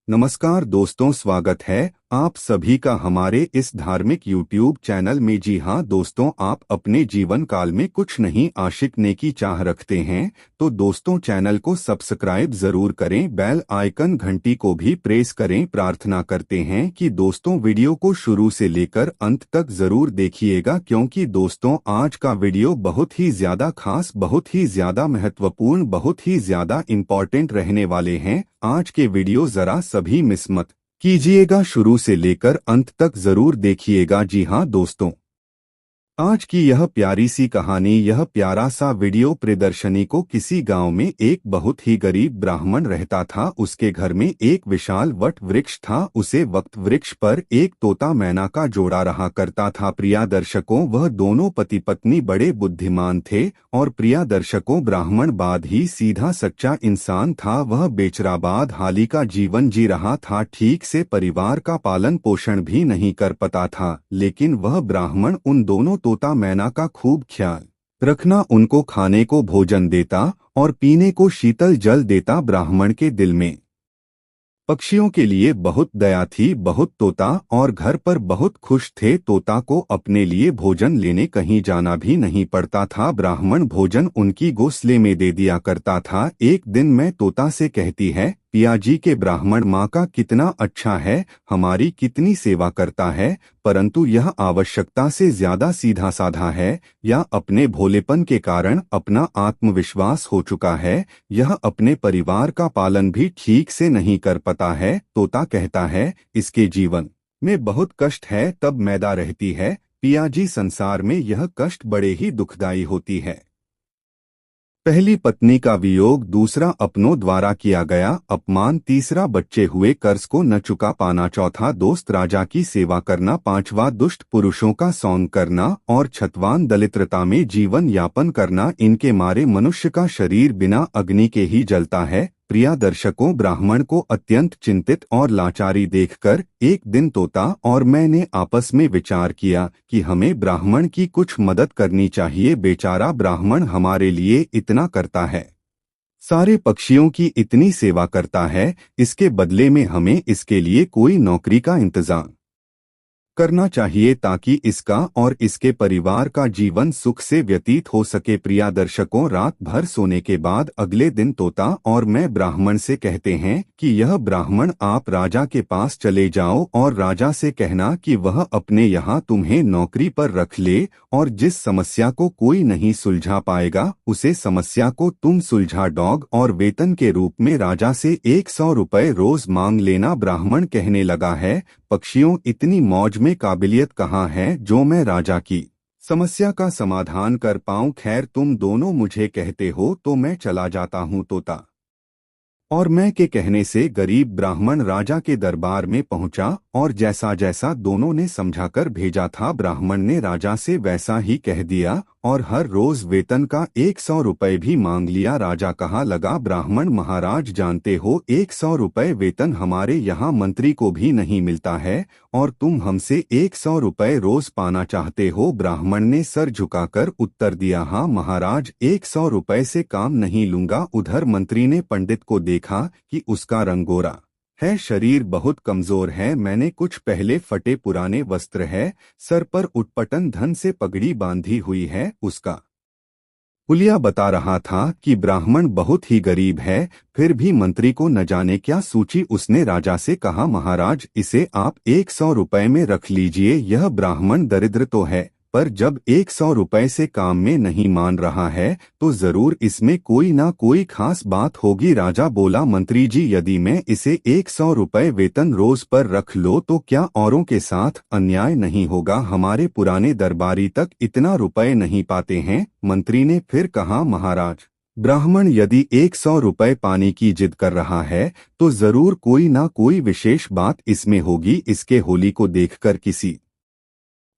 नमस्कार दोस्तों, स्वागत है आप सभी का हमारे इस धार्मिक YouTube चैनल में। जी हाँ दोस्तों, आप अपने जीवन काल में कुछ नहीं आशिकने की चाह रखते हैं तो दोस्तों चैनल को सब्सक्राइब जरूर करें, बेल आइकन घंटी को भी प्रेस करें। प्रार्थना करते हैं कि दोस्तों वीडियो को शुरू से लेकर अंत तक जरूर देखिएगा, क्योंकि दोस्तों आज का वीडियो बहुत ही ज्यादा खास, बहुत ही ज्यादा महत्वपूर्ण, बहुत ही ज्यादा इम्पोर्टेंट रहने वाले हैं। आज के वीडियो जरा सभी मिस मत कीजिएगा, शुरू से लेकर अंत तक जरूर देखिएगा। जी हाँ दोस्तों, आज की यह प्यारी सी कहानी, यह प्यारा सा वीडियो प्रदर्शनी को किसी गांव में एक बहुत ही गरीब ब्राह्मण रहता था। उसके घर में एक विशाल वट वृक्ष था। उसे वट वृक्ष पर एक तोता मैना का जोड़ा रहा करता था। प्रिया दर्शकों, वह दोनों पति पत्नी बड़े बुद्धिमान थे और प्रिया दर्शकों ब्राह्मण बाद ही सीधा सच्चा इंसान था। वह बेचराबाद हाली का जीवन जी रहा था, ठीक से परिवार का पालन पोषण भी नहीं कर पाता था। लेकिन वह ब्राह्मण उन दोनों तोता मैना का खूब ख्याल रखना, उनको खाने को भोजन देता और पीने को शीतल जल देता। ब्राह्मण के दिल में पक्षियों के लिए बहुत दया थी। बहुत तोता और घर पर बहुत खुश थे। तोता को अपने लिए भोजन लेने कहीं जाना भी नहीं पड़ता था। ब्राह्मण भोजन उनकी घोंसले में दे दिया करता था। एक दिन मैं तोता से कहती है, पिया जी के ब्राह्मण माँ का कितना अच्छा है, हमारी कितनी सेवा करता है, परंतु यह आवश्यकता से ज्यादा सीधा साधा है। यह अपने भोलेपन के कारण अपना आत्मविश्वास हो चुका है। यह अपने परिवार का पालन भी ठीक से नहीं कर पाता है। तोता कहता है, इसके जीवन में बहुत कष्ट है, तब मैदा रहती है। पिया जी, संसार में यह कष्ट बड़े ही दुखदायी होती है। पहली पत्नी का वियोग, दूसरा अपनों द्वारा किया गया अपमान, तीसरा बच्चे हुए कर्ज को न चुका पाना, चौथा दोस्त राजा की सेवा करना, पांचवा दुष्ट पुरुषों का सौंग करना और छठवां दलित्रता में जीवन यापन करना। इनके मारे मनुष्य का शरीर बिना अग्नि के ही जलता है। प्रिया दर्शकों, ब्राह्मण को अत्यंत चिंतित और लाचारी देखकर एक दिन तोता और मैंने आपस में विचार किया कि हमें ब्राह्मण की कुछ मदद करनी चाहिए। बेचारा ब्राह्मण हमारे लिए इतना करता है, सारे पक्षियों की इतनी सेवा करता है, इसके बदले में हमें इसके लिए कोई नौकरी का इंतजाम करना चाहिए ताकि इसका और इसके परिवार का जीवन सुख से व्यतीत हो सके। प्रिया दर्शकों, रात भर सोने के बाद अगले दिन तोता और मैं ब्राह्मण से कहते हैं कि यह ब्राह्मण, आप राजा के पास चले जाओ और राजा से कहना कि वह अपने यहाँ तुम्हें नौकरी पर रख ले और जिस समस्या को कोई नहीं सुलझा पाएगा उसे समस्या को तुम सुलझा डॉग, और वेतन के रूप में राजा से 100 रुपये रोज मांग लेना। ब्राह्मण कहने लगा है, पक्षियों, इतनी मौज में काबिलियत कहाँ है जो मैं राजा की समस्या का समाधान कर पाऊं। खैर, तुम दोनों मुझे कहते हो तो मैं चला जाता हूँ। तोता और मैं के कहने से गरीब ब्राह्मण राजा के दरबार में पहुंचा और जैसा जैसा दोनों ने समझाकर भेजा था, ब्राह्मण ने राजा से वैसा ही कह दिया और हर रोज वेतन का 100 रुपये भी मांग लिया। राजा कहा लगा, ब्राह्मण महाराज, जानते हो 100 रुपये वेतन हमारे यहाँ मंत्री को भी नहीं मिलता है और तुम हमसे 100 रुपये रोज पाना चाहते हो। ब्राह्मण ने सर झुकाकर उत्तर दिया, हाँ महाराज, 100 रुपये से काम नहीं लूंगा। उधर मंत्री ने पंडित को देखा कि उसका रंग गोरा है, शरीर बहुत कमजोर है, मैंने कुछ पहले फटे पुराने वस्त्र है, सर पर उटपटन धन से पगड़ी बांधी हुई है। उसका हुलिया बता रहा था कि ब्राह्मण बहुत ही गरीब है, फिर भी मंत्री को न जाने क्या सूची। उसने राजा से कहा, महाराज, इसे आप 100 रुपये में रख लीजिए। यह ब्राह्मण दरिद्र तो है, पर जब 100 रुपये से काम में नहीं मान रहा है तो जरूर इसमें कोई ना कोई खास बात होगी। राजा बोला, मंत्री जी, यदि मैं इसे 100 रुपये वेतन रोज पर रख लो तो क्या औरों के साथ अन्याय नहीं होगा? हमारे पुराने दरबारी तक इतना रुपये नहीं पाते हैं। मंत्री ने फिर कहा, महाराज, ब्राह्मण यदि 100 रुपये पाने की जिद कर रहा है तो जरूर कोई ना कोई विशेष बात इसमें होगी। इसके होली को देखकर किसी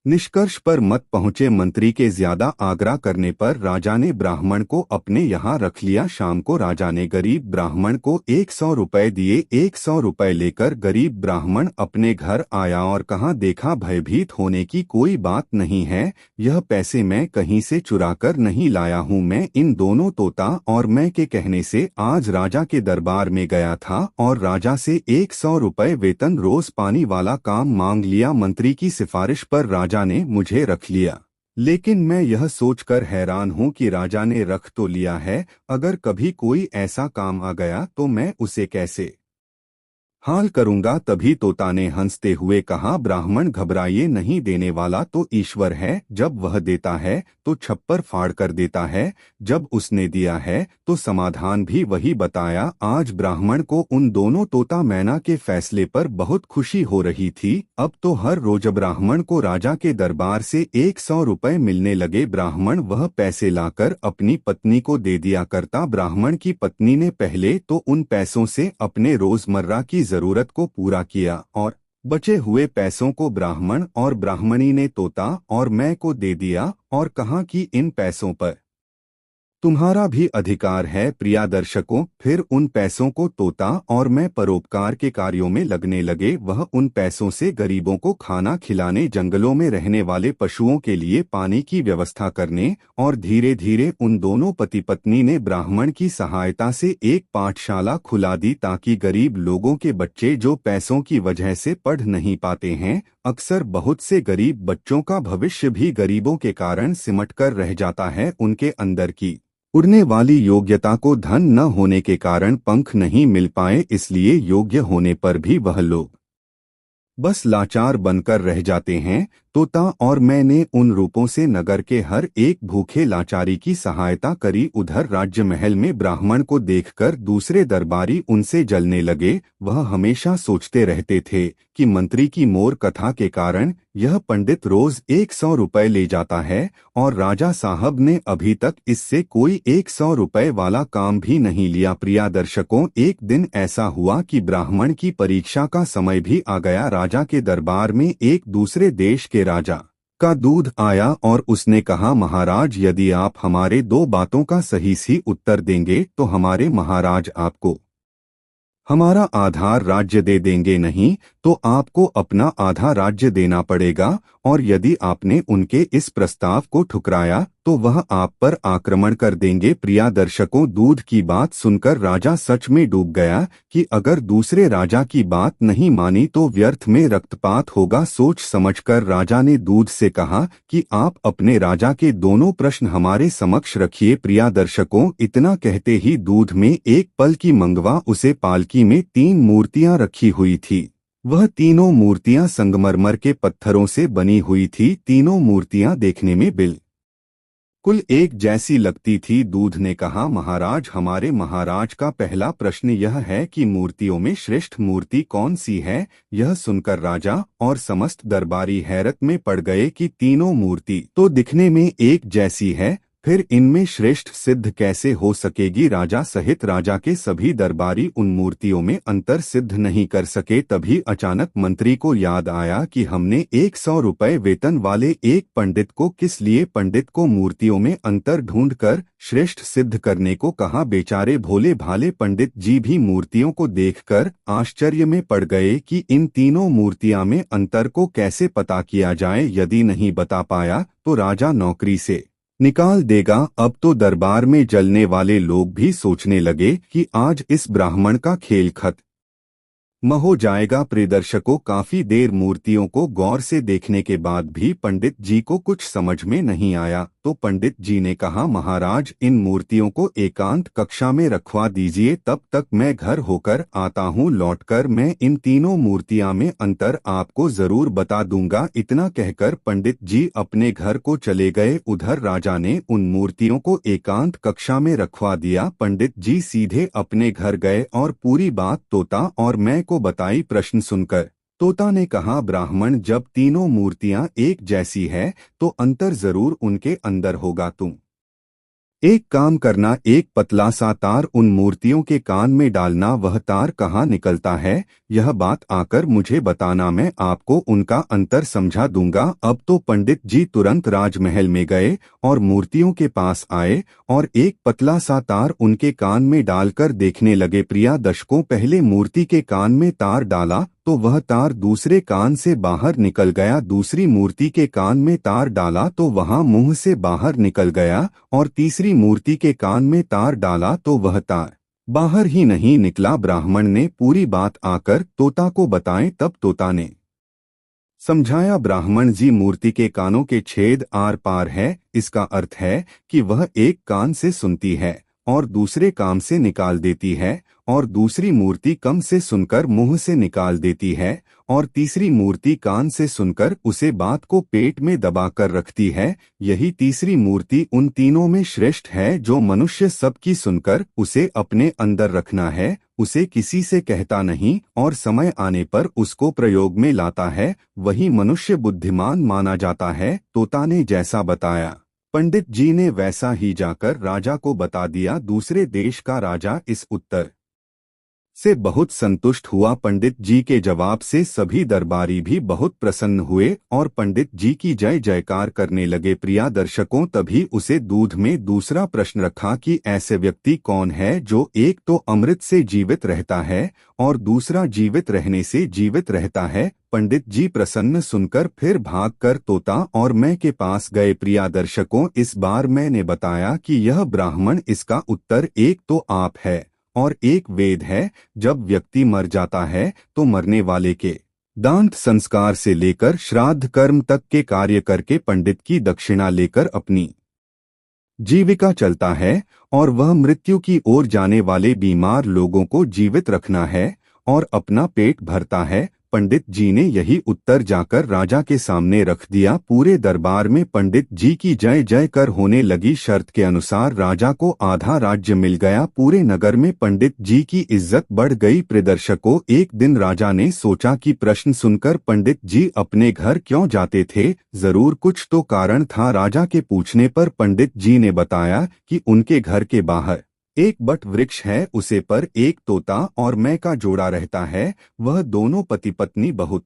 निष्कर्ष पर मत पहुंचे मंत्री के ज्यादा आग्रह करने पर राजा ने ब्राह्मण को अपने यहाँ रख लिया। शाम को राजा ने गरीब ब्राह्मण को 100 रुपए दिए। 100 रुपए लेकर गरीब ब्राह्मण अपने घर आया और कहा, देखा, भयभीत होने की कोई बात नहीं है। यह पैसे मैं कहीं से चुरा कर नहीं लाया हूँ। मैं इन दोनों तोता और मैं के कहने से आज राजा के दरबार में गया था और राजा से 100 रुपए वेतन रोज पानी वाला काम मांग लिया। मंत्री की सिफारिश पर राजा ने मुझे रख लिया, लेकिन मैं यह सोचकर हैरान हूं कि राजा ने रख तो लिया है, अगर कभी कोई ऐसा काम आ गया तो मैं उसे कैसे हाल करूंगा। तभी तोता ने हंसते हुए कहा, ब्राह्मण घबराइए नहीं, देने वाला तो ईश्वर है। जब वह देता है तो छप्पर फाड़ कर देता है, जब उसने दिया है तो समाधान भी वही बताया। आज ब्राह्मण को उन दोनों तोता मैना के फैसले पर बहुत खुशी हो रही थी। अब तो हर रोज ब्राह्मण को राजा के दरबार से 100 रुपए मिलने लगे। ब्राह्मण वह पैसे लाकर अपनी पत्नी को दे दिया करता। ब्राह्मण की पत्नी ने पहले तो उन पैसों से अपने रोजमर्रा की जरूरत को पूरा किया और बचे हुए पैसों को ब्राह्मण और ब्राह्मणी ने तोता और मैं को दे दिया और कहा कि इन पैसों पर तुम्हारा भी अधिकार है। प्रिय दर्शकों, फिर उन पैसों को तोता और मैं परोपकार के कार्यों में लगने लगे। वह उन पैसों से गरीबों को खाना खिलाने, जंगलों में रहने वाले पशुओं के लिए पानी की व्यवस्था करने और धीरे धीरे उन दोनों पति पत्नी ने ब्राह्मण की सहायता से एक पाठशाला खुला दी, ताकि गरीब लोगों के बच्चे जो पैसों की वजह से पढ़ नहीं पाते हैं, अक्सर बहुत से गरीब बच्चों का भविष्य भी गरीबों के कारण सिमट कर रह जाता है। उनके अंदर की उड़ने वाली योग्यता को धन न होने के कारण पंख नहीं मिल पाए, इसलिए योग्य होने पर भी वह लोग बस लाचार बनकर रह जाते हैं। तोता और मैंने उन रूपों से नगर के हर एक भूखे लाचारी की सहायता करी। उधर राज्य महल में ब्राह्मण को देखकर दूसरे दरबारी उनसे जलने लगे। वह हमेशा सोचते रहते थे कि मंत्री की मोर कथा के कारण यह पंडित रोज 100 रुपए ले जाता है और राजा साहब ने अभी तक इससे कोई 100 रुपए वाला काम भी नहीं लिया। प्रिय दर्शकों, एक दिन ऐसा हुआ कि ब्राह्मण की परीक्षा का समय भी आ गया। राजा के दरबार में एक दूसरे देश के राजा का दूध आया और उसने कहा, महाराज, यदि आप हमारे 2 बातों का सही उत्तर देंगे तो हमारे महाराज आपको हमारा आधार राज्य दे देंगे, नहीं तो आपको अपना आधा राज्य देना पड़ेगा। और यदि आपने उनके इस प्रस्ताव को ठुकराया तो वह आप पर आक्रमण कर देंगे। प्रिय दर्शकों, दूध की बात सुनकर राजा सच में डूब गया कि अगर दूसरे राजा की बात नहीं मानी तो व्यर्थ में रक्तपात होगा। सोच समझकर राजा ने दूध से कहा कि आप अपने राजा के दोनों प्रश्न हमारे समक्ष रखिए। प्रिय दर्शकों, इतना कहते ही दूध में एक पल की मंगवा उसे पालकी में 3 मूर्तियां रखी हुई थी। वह तीनों मूर्तियां संगमरमर के पत्थरों से बनी हुई थी। तीनों मूर्तियां देखने में बिल्कुल एक जैसी लगती थी। दूध ने कहा, महाराज, हमारे महाराज का पहला प्रश्न यह है कि मूर्तियों में श्रेष्ठ मूर्ति कौन सी है। यह सुनकर राजा और समस्त दरबारी हैरत में पड़ गए कि तीनों मूर्ति तो दिखने में एक जैसी है, फिर इनमें श्रेष्ठ सिद्ध कैसे हो सकेगी। राजा सहित राजा के सभी दरबारी उन मूर्तियों में अंतर सिद्ध नहीं कर सके। तभी अचानक मंत्री को याद आया कि हमने 100 रुपए वेतन वाले एक पंडित को किस लिए पंडित को मूर्तियों में अंतर ढूंढकर श्रेष्ठ सिद्ध करने को कहा। बेचारे भोले भाले पंडित जी भी मूर्तियों को देखकर आश्चर्य में पड़ गए कि इन तीनों मूर्तियां में अंतर को कैसे पता किया जाए। यदि नहीं बता पाया तो राजा नौकरी से निकाल देगा। अब तो दरबार में जलने वाले लोग भी सोचने लगे कि आज इस ब्राह्मण का खेल खत्म हो जाएगा। प्रियदर्शकों, काफी देर मूर्तियों को गौर से देखने के बाद भी पंडित जी को कुछ समझ में नहीं आया, तो पंडित जी ने कहा, महाराज, इन मूर्तियों को एकांत कक्षा में रखवा दीजिए, तब तक मैं घर होकर आता हूँ। लौटकर मैं इन तीनों मूर्तियां में अंतर आपको जरूर बता दूंगा। इतना कहकर पंडित जी अपने घर को चले गए। उधर राजा ने उन मूर्तियों को एकांत कक्षा में रखवा दिया। पंडित जी सीधे अपने घर गए और पूरी बात तोता और मैं को बताई। प्रश्न सुनकर तोता ने कहा, ब्राह्मण, जब तीनों मूर्तियां एक जैसी है तो अंतर जरूर उनके अंदर होगा। तुम एक काम करना, एक पतला सा तार उन मूर्तियों के कान में डालना। वह तार कहाँ निकलता है, यह बात आकर मुझे बताना, मैं आपको उनका अंतर समझा दूंगा। अब तो पंडित जी तुरंत राजमहल में गए और मूर्तियों के पास आए और एक पतला सा तार उनके कान में डालकर देखने लगे। प्रिया दर्शकों, पहले मूर्ति के कान में तार डाला तो वह तार दूसरे कान से बाहर निकल गया, दूसरी मूर्ति के कान में तार डाला तो वहां मुंह से बाहर निकल गया, और तीसरी मूर्ति के कान में तार डाला तो वह तार बाहर ही नहीं निकला। ब्राह्मण ने पूरी बात आकर तोता को बताएं, तब तोता ने समझाया। ब्राह्मण जी, मूर्ति के कानों के छेद आर पार है, इसका अर्थ है कि वह एक कान से सुनती है और दूसरे कान से निकाल देती है, और दूसरी मूर्ति कम से सुनकर मुंह से निकाल देती है, और तीसरी मूर्ति कान से सुनकर उसे बात को पेट में दबाकर रखती है। यही तीसरी मूर्ति उन तीनों में श्रेष्ठ है, जो मनुष्य सबकी सुनकर उसे अपने अंदर रखना है, उसे किसी से कहता नहीं और समय आने पर उसको प्रयोग में लाता है, वही मनुष्य बुद्धिमान माना जाता है। तोता ने जैसा बताया, पंडित जी ने वैसा ही जाकर राजा को बता दिया। दूसरे देश का राजा इस उत्तर से बहुत संतुष्ट हुआ। पंडित जी के जवाब से सभी दरबारी भी बहुत प्रसन्न हुए और पंडित जी की जय जयकार करने लगे। प्रिया दर्शकों, तभी उसे दूध में दूसरा प्रश्न रखा कि ऐसे व्यक्ति कौन है जो एक तो अमृत से जीवित रहता है और दूसरा जीवित रहने से जीवित रहता है। पंडित जी प्रसन्न सुनकर फिर भागकर तोता और मैं के पास गए। प्रिया दर्शकों, इस बार मैंने बताया कि यह ब्राह्मण, इसका उत्तर एक तो आप है और एक वेद है। जब व्यक्ति मर जाता है तो मरने वाले के दांत संस्कार से लेकर श्राद्ध कर्म तक के कार्य करके पंडित की दक्षिणा लेकर अपनी जीविका चलता है, और वह मृत्यु की ओर जाने वाले बीमार लोगों को जीवित रखना है और अपना पेट भरता है। पंडित जी ने यही उत्तर जाकर राजा के सामने रख दिया। पूरे दरबार में पंडित जी की जय जय कर होने लगी। शर्त के अनुसार राजा को आधा राज्य मिल गया। पूरे नगर में पंडित जी की इज्जत बढ़ गई। प्रदर्शकों, एक दिन राजा ने सोचा कि प्रश्न सुनकर पंडित जी अपने घर क्यों जाते थे, जरूर कुछ तो कारण था। राजा के पूछने पर पंडित जी ने बताया कि उनके घर के बाहर एक बट वृक्ष है, उसे पर एक तोता और मैं का जोड़ा रहता है। वह दोनों पति पत्नी बहुत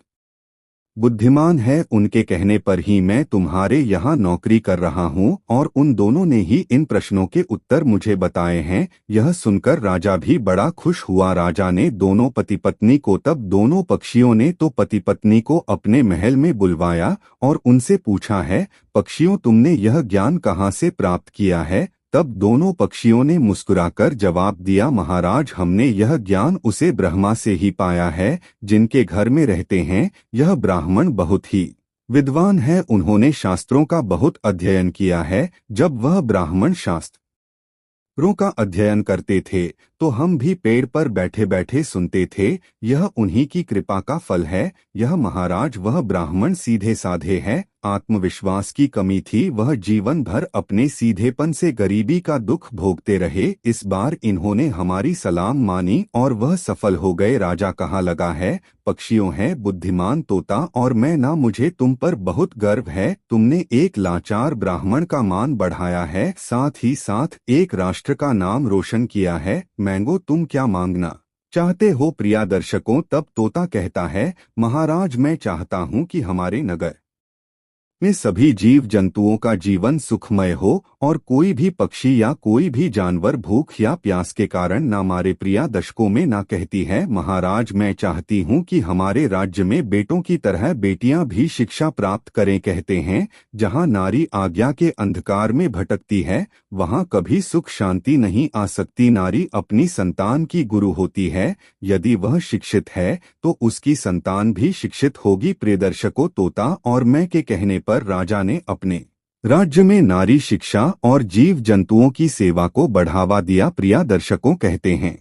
बुद्धिमान है, उनके कहने पर ही मैं तुम्हारे यहाँ नौकरी कर रहा हूँ और उन दोनों ने ही इन प्रश्नों के उत्तर मुझे बताए हैं। यह सुनकर राजा भी बड़ा खुश हुआ। राजा ने दोनों पति पत्नी को, तब दोनों पक्षियों ने तो पति पत्नी को अपने महल में बुलवाया और उनसे पूछा है, पक्षियों, तुमने यह ज्ञान कहाँ से प्राप्त किया है? तब दोनों पक्षियों ने मुस्कुराकर जवाब दिया, महाराज, हमने यह ज्ञान उसे ब्रह्मा से ही पाया है जिनके घर में रहते हैं। यह ब्राह्मण बहुत ही विद्वान है, उन्होंने शास्त्रों का बहुत अध्ययन किया है। जब वह ब्राह्मण शास्त्रों का अध्ययन करते थे तो हम भी पेड़ पर बैठे बैठे सुनते थे। यह उन्हीं की कृपा का फल है। यह महाराज, वह ब्राह्मण सीधे साधे हैं। आत्मविश्वास की कमी थी, वह जीवन भर अपने सीधेपन से गरीबी का दुख भोगते रहे। इस बार इन्होंने हमारी सलाम मानी और वह सफल हो गए। राजा कहाँ लगा है, पक्षियों है बुद्धिमान तोता और मैं ना, मुझे तुम पर बहुत गर्व है। तुमने एक लाचार ब्राह्मण का मान बढ़ाया है, साथ ही साथ एक राष्ट्र का नाम रोशन किया है। मैंगो, तुम क्या मांगना चाहते हो? प्रिया दर्शकों, तब तोता कहता है, महाराज, मैं चाहता हूँ कि हमारे नगर में सभी जीव जंतुओं का जीवन सुखमय हो और कोई भी पक्षी या कोई भी जानवर भूख या प्यास के कारण ना मारे। प्रिया दशकों में ना कहती है, महाराज, मैं चाहती हूँ कि हमारे राज्य में बेटों की तरह बेटियां भी शिक्षा प्राप्त करें। कहते हैं, जहाँ नारी आज्ञा के अंधकार में भटकती है वहाँ कभी सुख शांति नहीं आ सकती। नारी अपनी संतान की गुरु होती है, यदि वह शिक्षित है तो उसकी संतान भी शिक्षित होगी। प्रियदर्शकों, तोता और मैं के कहने पर राजा ने अपने राज्य में नारी शिक्षा और जीव जंतुओं की सेवा को बढ़ावा दिया। प्रिया दर्शकों कहते हैं,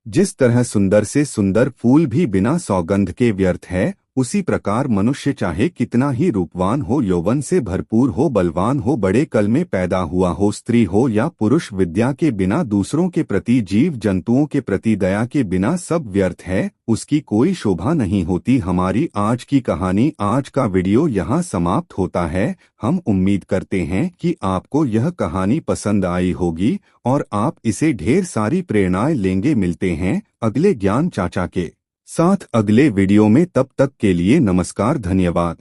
जिस तरह सुंदर से सुंदर फूल भी बिना सौगंध के व्यर्थ है, उसी प्रकार मनुष्य चाहे कितना ही रूपवान हो, यौवन से भरपूर हो, बलवान हो, बड़े कल में पैदा हुआ हो, स्त्री हो या पुरुष, विद्या के बिना, दूसरों के प्रति, जीव जंतुओं के प्रति दया के बिना सब व्यर्थ है, उसकी कोई शोभा नहीं होती। हमारी आज की कहानी, आज का वीडियो यहाँ समाप्त होता है। हम उम्मीद करते हैं कि आपको यह कहानी पसंद आई होगी और आप इसे ढेर सारी प्रेरणाएं लेंगे। मिलते हैं अगले ज्ञान चाचा के साथ अगले वीडियो में। तब तक के लिए नमस्कार, धन्यवाद।